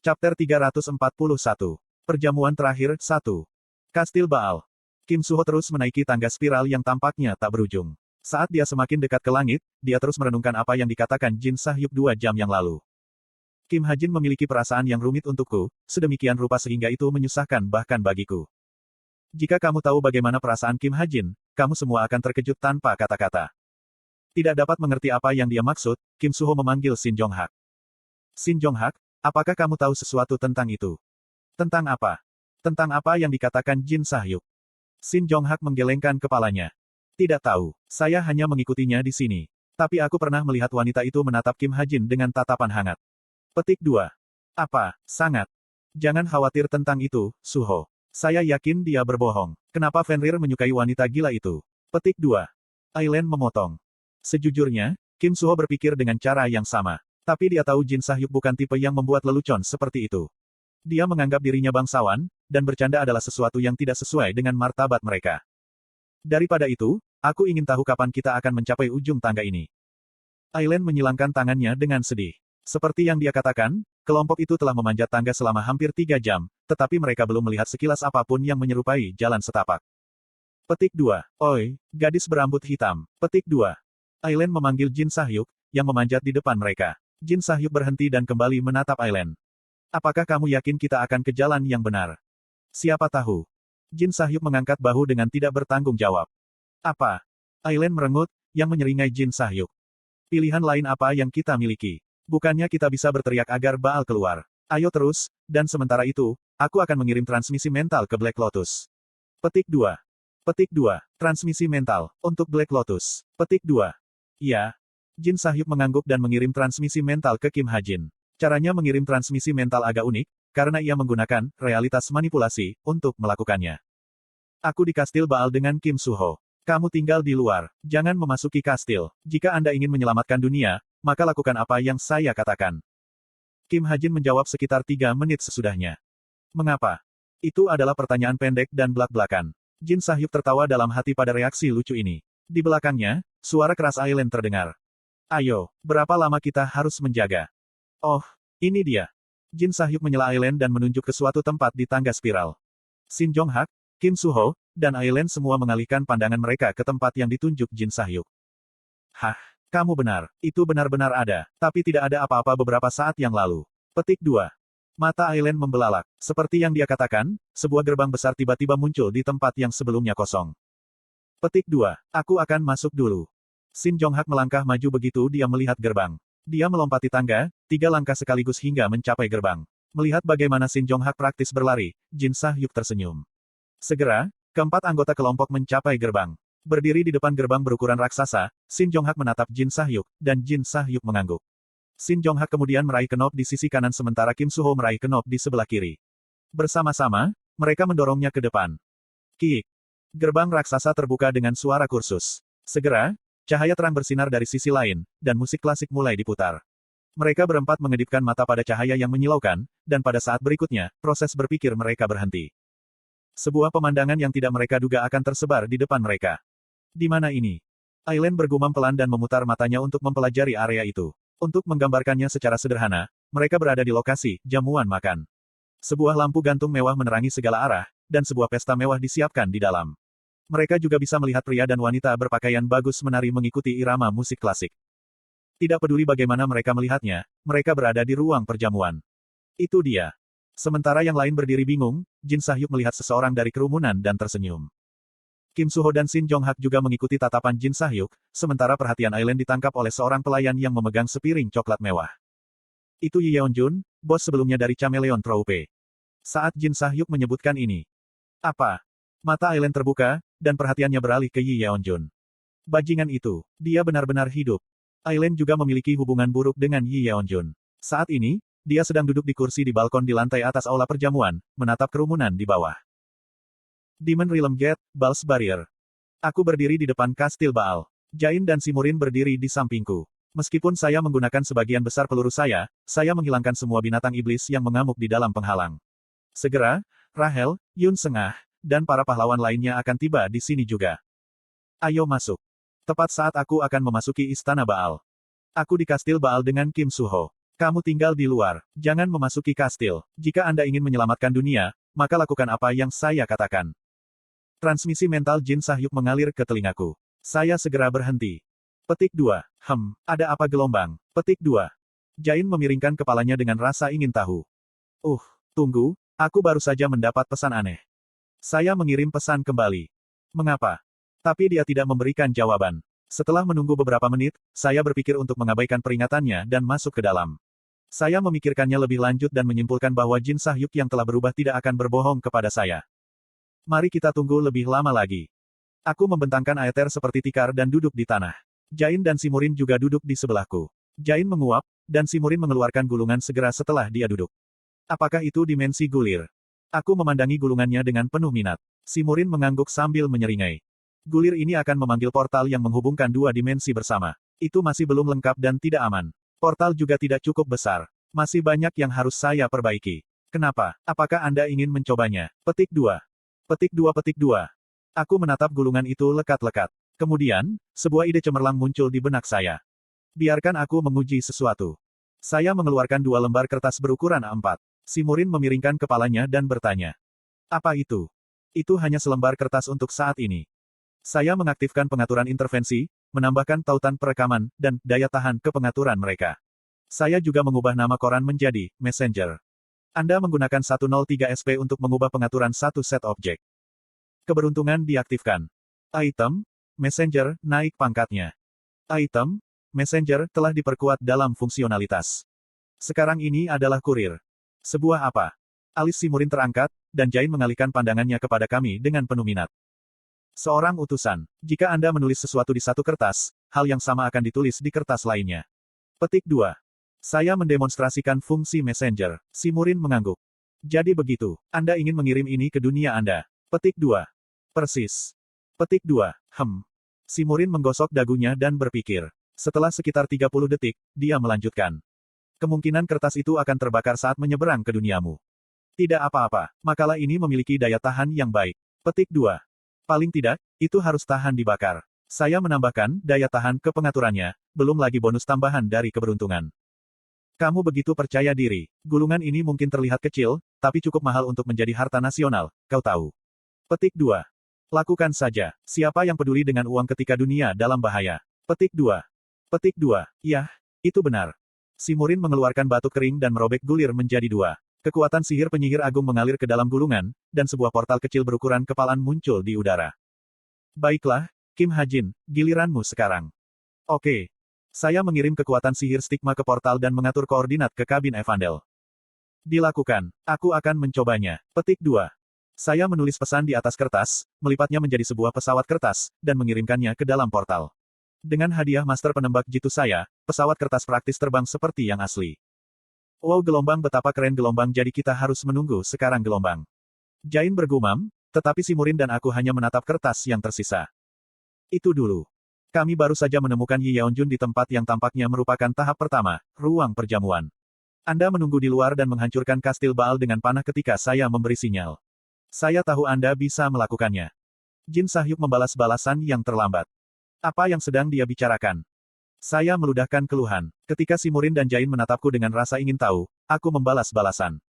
Chapter 341. Perjamuan terakhir, 1. Kastil Baal. Kim Suho terus menaiki tangga spiral yang tampaknya tak berujung. Saat dia semakin dekat ke langit, dia terus merenungkan apa yang dikatakan Jin Sahyuk 2 jam yang lalu. Kim Hajin memiliki perasaan yang rumit untukku, sedemikian rupa sehingga itu menyusahkan bahkan bagiku. Jika kamu tahu bagaimana perasaan Kim Hajin, kamu semua akan terkejut tanpa kata-kata. Tidak dapat mengerti apa yang dia maksud, Kim Suho memanggil Shin Jong-hak. Shin Jong-hak, apakah kamu tahu sesuatu tentang itu? Tentang apa? Tentang apa yang dikatakan Jin Sahyuk? Shin Jong-hak menggelengkan kepalanya. Tidak tahu, saya hanya mengikutinya di sini. Tapi aku pernah melihat wanita itu menatap Kim Hajin dengan tatapan hangat. Petik 2. Apa? Sangat. Jangan khawatir tentang itu, Suho. Saya yakin dia berbohong. Kenapa Fenrir menyukai wanita gila itu? Petik 2. Aileen memotong. Sejujurnya, Kim Suho berpikir dengan cara yang sama. Tapi dia tahu Jin Sahyuk bukan tipe yang membuat lelucon seperti itu. Dia menganggap dirinya bangsawan, dan bercanda adalah sesuatu yang tidak sesuai dengan martabat mereka. Daripada itu, aku ingin tahu kapan kita akan mencapai ujung tangga ini. Aileen menyilangkan tangannya dengan sedih. Seperti yang dia katakan, kelompok itu telah memanjat tangga selama hampir 3 jam, tetapi mereka belum melihat sekilas apapun yang menyerupai jalan setapak. Petik 2. Oi, gadis berambut hitam. Petik 2. Aileen memanggil Jin Sahyuk, yang memanjat di depan mereka. Jin Sahyuk berhenti dan kembali menatap Aileen. Apakah kamu yakin kita akan ke jalan yang benar? Siapa tahu. Jin Sahyuk mengangkat bahu dengan tidak bertanggung jawab. Apa? Aileen merengut, yang menyeringai Jin Sahyuk. Pilihan lain apa yang kita miliki? Bukannya kita bisa berteriak agar Baal keluar. Ayo terus, dan sementara itu, aku akan mengirim transmisi mental ke Black Lotus. Petik 2. Petik 2. Transmisi mental, untuk Black Lotus. Petik 2. Ya. Jin Sahyuk mengangguk dan mengirim transmisi mental ke Kim Hajin. Caranya mengirim transmisi mental agak unik, karena ia menggunakan realitas manipulasi untuk melakukannya. Aku di kastil Baal dengan Kim Suho. Kamu tinggal di luar, jangan memasuki kastil. Jika Anda ingin menyelamatkan dunia, maka lakukan apa yang saya katakan. Kim Hajin menjawab sekitar 3 menit sesudahnya. Mengapa? Itu adalah pertanyaan pendek dan belak-belakan. Jin Sahyuk tertawa dalam hati pada reaksi lucu ini. Di belakangnya, suara keras Aileen terdengar. Ayo, berapa lama kita harus menjaga? Oh, ini dia. Jin Sahyuk menyela Aileen dan menunjuk ke suatu tempat di tangga spiral. Shin Jong-hak, Kim Suho, dan Aileen semua mengalihkan pandangan mereka ke tempat yang ditunjuk Jin Sahyuk. Hah, kamu benar, itu benar-benar ada, tapi tidak ada apa-apa beberapa saat yang lalu. Petik 2. Mata Aileen membelalak. Seperti yang dia katakan, sebuah gerbang besar tiba-tiba muncul di tempat yang sebelumnya kosong. Petik 2. Aku akan masuk dulu. Shin Jong-hak melangkah maju begitu dia melihat gerbang. Dia melompati tangga, 3 langkah sekaligus hingga mencapai gerbang. Melihat bagaimana Shin Jong-hak praktis berlari, Jin Sahyuk tersenyum. Segera, keempat anggota kelompok mencapai gerbang. Berdiri di depan gerbang berukuran raksasa, Shin Jong-hak menatap Jin Sahyuk, dan Jin Sahyuk mengangguk. Shin Jong-hak kemudian meraih kenop di sisi kanan sementara Kim Suho meraih kenop di sebelah kiri. Bersama-sama, mereka mendorongnya ke depan. Kiik. Gerbang raksasa terbuka dengan suara kursus. Segera, cahaya terang bersinar dari sisi lain, dan musik klasik mulai diputar. Mereka berempat mengedipkan mata pada cahaya yang menyilaukan, dan pada saat berikutnya, proses berpikir mereka berhenti. Sebuah pemandangan yang tidak mereka duga akan tersebar di depan mereka. Di mana ini? Aileen bergumam pelan dan memutar matanya untuk mempelajari area itu. Untuk menggambarkannya secara sederhana, mereka berada di lokasi jamuan makan. Sebuah lampu gantung mewah menerangi segala arah, dan sebuah pesta mewah disiapkan di dalam. Mereka juga bisa melihat pria dan wanita berpakaian bagus menari mengikuti irama musik klasik. Tidak peduli bagaimana mereka melihatnya, mereka berada di ruang perjamuan. Itu dia. Sementara yang lain berdiri bingung, Jin Sahyuk melihat seseorang dari kerumunan dan tersenyum. Kim Suho dan Shin Jong-hak juga mengikuti tatapan Jin Sahyuk, sementara perhatian Aileen ditangkap oleh seorang pelayan yang memegang sepiring coklat mewah. Itu Yi Yeonjun, bos sebelumnya dari Chameleon Troupe. Saat Jin Sahyuk menyebutkan ini. Apa? Mata Aileen terbuka, dan perhatiannya beralih ke Yi Yeonjun. Bajingan itu, dia benar-benar hidup. Aileen juga memiliki hubungan buruk dengan Yi Yeonjun. Saat ini, dia sedang duduk di kursi di balkon di lantai atas aula perjamuan, menatap kerumunan di bawah. Demon Realm Gate, Baals Barrier. Aku berdiri di depan kastil Baal. Jain dan Simurin berdiri di sampingku. Meskipun saya menggunakan sebagian besar peluru saya menghilangkan semua binatang iblis yang mengamuk di dalam penghalang. Segera, Rahel, Yun Sengah, dan para pahlawan lainnya akan tiba di sini juga. Ayo masuk. Tepat saat aku akan memasuki istana Baal. Aku di kastil Baal dengan Kim Suho. Kamu tinggal di luar. Jangan memasuki kastil. Jika Anda ingin menyelamatkan dunia, maka lakukan apa yang saya katakan. Transmisi mental Jin Sahyuk mengalir ke telingaku. Saya segera berhenti. Petik 2. Ada apa gelombang? Petik 2. Jain memiringkan kepalanya dengan rasa ingin tahu. Tunggu, aku baru saja mendapat pesan aneh. Saya mengirim pesan kembali. Mengapa? Tapi dia tidak memberikan jawaban. Setelah menunggu beberapa menit, saya berpikir untuk mengabaikan peringatannya dan masuk ke dalam. Saya memikirkannya lebih lanjut dan menyimpulkan bahwa Jin Sahyuk yang telah berubah tidak akan berbohong kepada saya. Mari kita tunggu lebih lama lagi. Aku membentangkan Aether seperti tikar dan duduk di tanah. Jain dan Simurin juga duduk di sebelahku. Jain menguap, dan Simurin mengeluarkan gulungan segera setelah dia duduk. Apakah itu dimensi gulir? Aku memandangi gulungannya dengan penuh minat. Simurin mengangguk sambil menyeringai. Gulir ini akan memanggil portal yang menghubungkan dua dimensi bersama. Itu masih belum lengkap dan tidak aman. Portal juga tidak cukup besar. Masih banyak yang harus saya perbaiki. Kenapa? Apakah Anda ingin mencobanya? Petik 2. Petik 2. Aku menatap gulungan itu lekat-lekat. Kemudian, sebuah ide cemerlang muncul di benak saya. Biarkan aku menguji sesuatu. Saya mengeluarkan 2 lembar kertas berukuran A4. Simurin memiringkan kepalanya dan bertanya. Apa itu? Itu hanya selembar kertas untuk saat ini. Saya mengaktifkan pengaturan intervensi, menambahkan tautan perekaman, dan daya tahan ke pengaturan mereka. Saya juga mengubah nama koran menjadi Messenger. Anda menggunakan 103 SP untuk mengubah pengaturan satu set objek. Keberuntungan diaktifkan. Item, Messenger, naik pangkatnya. Item, Messenger, telah diperkuat dalam fungsionalitas. Sekarang ini adalah kurir. Sebuah apa? Alis Simurin terangkat, dan Jain mengalihkan pandangannya kepada kami dengan penuh minat. Seorang utusan. Jika Anda menulis sesuatu di satu kertas, hal yang sama akan ditulis di kertas lainnya. Petik 2. Saya mendemonstrasikan fungsi messenger. Simurin mengangguk. Jadi begitu, Anda ingin mengirim ini ke dunia Anda. Petik 2. Persis. Petik 2. Simurin menggosok dagunya dan berpikir. Setelah sekitar 30 detik, dia melanjutkan. Kemungkinan kertas itu akan terbakar saat menyeberang ke duniamu. Tidak apa-apa, makalah ini memiliki daya tahan yang baik. Petik 2. Paling tidak, itu harus tahan dibakar. Saya menambahkan daya tahan ke pengaturannya, belum lagi bonus tambahan dari keberuntungan. Kamu begitu percaya diri. Gulungan ini mungkin terlihat kecil, tapi cukup mahal untuk menjadi harta nasional, kau tahu. Petik 2. Lakukan saja. Siapa yang peduli dengan uang ketika dunia dalam bahaya? Petik 2. Petik 2. Yah, itu benar. Simurin mengeluarkan batu kering dan merobek gulir menjadi 2. Kekuatan sihir penyihir agung mengalir ke dalam gulungan, dan sebuah portal kecil berukuran kepalan muncul di udara. Baiklah, Kim Hajin, giliranmu sekarang. Oke. Saya mengirim kekuatan sihir stigma ke portal dan mengatur koordinat ke kabin Evandel. Dilakukan. Aku akan mencobanya. Petik 2. Saya menulis pesan di atas kertas, melipatnya menjadi sebuah pesawat kertas, dan mengirimkannya ke dalam portal. Dengan hadiah master penembak jitu saya, pesawat kertas praktis terbang seperti yang asli. Wow, gelombang, betapa keren gelombang, jadi kita harus menunggu sekarang gelombang. Jain bergumam, tetapi Simurin dan aku hanya menatap kertas yang tersisa. Itu dulu. Kami baru saja menemukan Yi Yeonjun di tempat yang tampaknya merupakan tahap pertama, ruang perjamuan. Anda menunggu di luar dan menghancurkan kastil Baal dengan panah ketika saya memberi sinyal. Saya tahu Anda bisa melakukannya. Jin Sahyuk membalas balasan yang terlambat. Apa yang sedang dia bicarakan? Saya meludahkan keluhan. Ketika Simurin dan Jain menatapku dengan rasa ingin tahu, aku membalas balasan.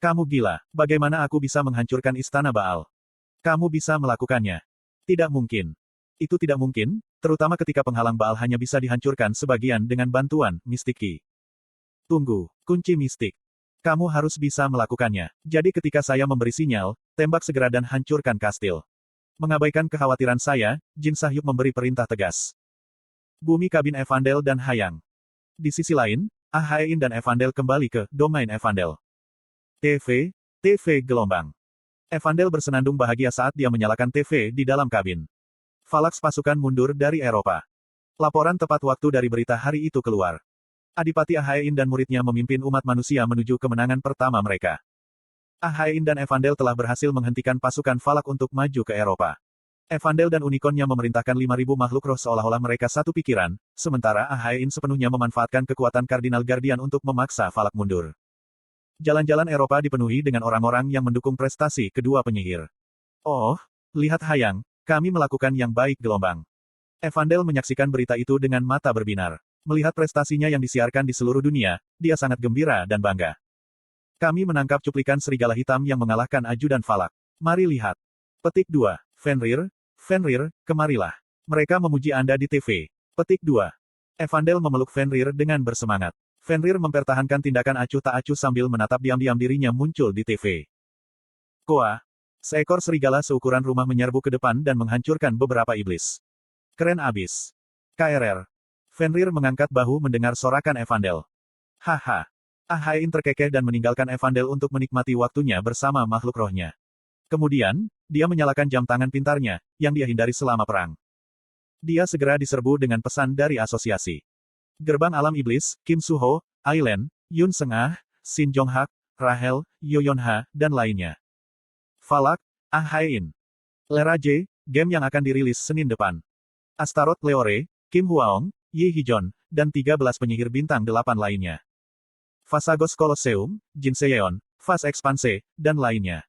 Kamu gila, bagaimana aku bisa menghancurkan istana Baal? Kamu bisa melakukannya. Tidak mungkin. Itu tidak mungkin, terutama ketika penghalang Baal hanya bisa dihancurkan sebagian dengan bantuan mistik Ki. Tunggu, kunci mistik. Kamu harus bisa melakukannya. Jadi ketika saya memberi sinyal, tembak segera dan hancurkan kastil. Mengabaikan kekhawatiran saya, Jin Sahyuk memberi perintah tegas. Bumi kabin Evandel dan Hayang. Di sisi lain, Ahaein dan Evandel kembali ke domain Evandel. TV gelombang. Evandel bersenandung bahagia saat dia menyalakan TV di dalam kabin. Valax pasukan mundur dari Eropa. Laporan tepat waktu dari berita hari itu keluar. Adipati Ahaein dan muridnya memimpin umat manusia menuju kemenangan pertama mereka. Ahaein dan Evandel telah berhasil menghentikan pasukan Valax untuk maju ke Eropa. Evandel dan unikonnya memerintahkan 5.000 makhluk roh seolah-olah mereka satu pikiran, sementara Ahaein sepenuhnya memanfaatkan kekuatan Kardinal Guardian untuk memaksa Valax mundur. Jalan-jalan Eropa dipenuhi dengan orang-orang yang mendukung prestasi kedua penyihir. Oh, lihat Hayang, kami melakukan yang baik gelombang. Evandel menyaksikan berita itu dengan mata berbinar. Melihat prestasinya yang disiarkan di seluruh dunia, dia sangat gembira dan bangga. Kami menangkap cuplikan serigala hitam yang mengalahkan ajudan Falak. Mari lihat. Petik 2. Fenrir, Fenrir, kemarilah. Mereka memuji Anda di TV. Petik 2. Evandel memeluk Fenrir dengan bersemangat. Fenrir mempertahankan tindakan acuh tak acuh sambil menatap diam-diam dirinya muncul di TV. Koa. Seekor serigala seukuran rumah menyerbu ke depan dan menghancurkan beberapa iblis. Keren abis. KRR. Fenrir mengangkat bahu mendengar sorakan Evandel. Haha. Ahain terkekeh dan meninggalkan Evandel untuk menikmati waktunya bersama makhluk rohnya. Kemudian, dia menyalakan jam tangan pintarnya, yang dia hindari selama perang. Dia segera diserbu dengan pesan dari asosiasi. Gerbang Alam Iblis, Kim Suho, Ailen, Yun Sengah, Shin Jong-hak, Rahel, Yoyonha, dan lainnya. Falak, Ahain. Lera J, game yang akan dirilis Senin depan. Astaroth Leore, Kim Hwaong, Yi Hijon, dan 13 penyihir bintang 8 lainnya. Fasagos Colosseum, Jin Seyeon, Fas Expanse, dan lainnya.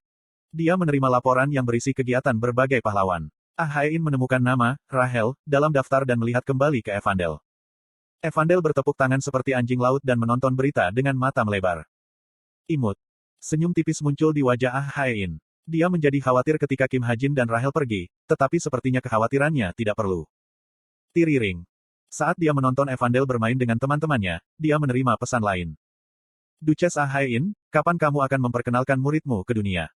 Dia menerima laporan yang berisi kegiatan berbagai pahlawan. Ahain menemukan nama, Rahel, dalam daftar dan melihat kembali ke Evandel. Evandel bertepuk tangan seperti anjing laut dan menonton berita dengan mata melebar. Imut. Senyum tipis muncul di wajah Ahain. Dia menjadi khawatir ketika Kim Hajin dan Rahel pergi, tetapi sepertinya kekhawatirannya tidak perlu. Tiriring. Saat dia menonton Evandel bermain dengan teman-temannya, dia menerima pesan lain. Duchess Ahain, kapan kamu akan memperkenalkan muridmu ke dunia?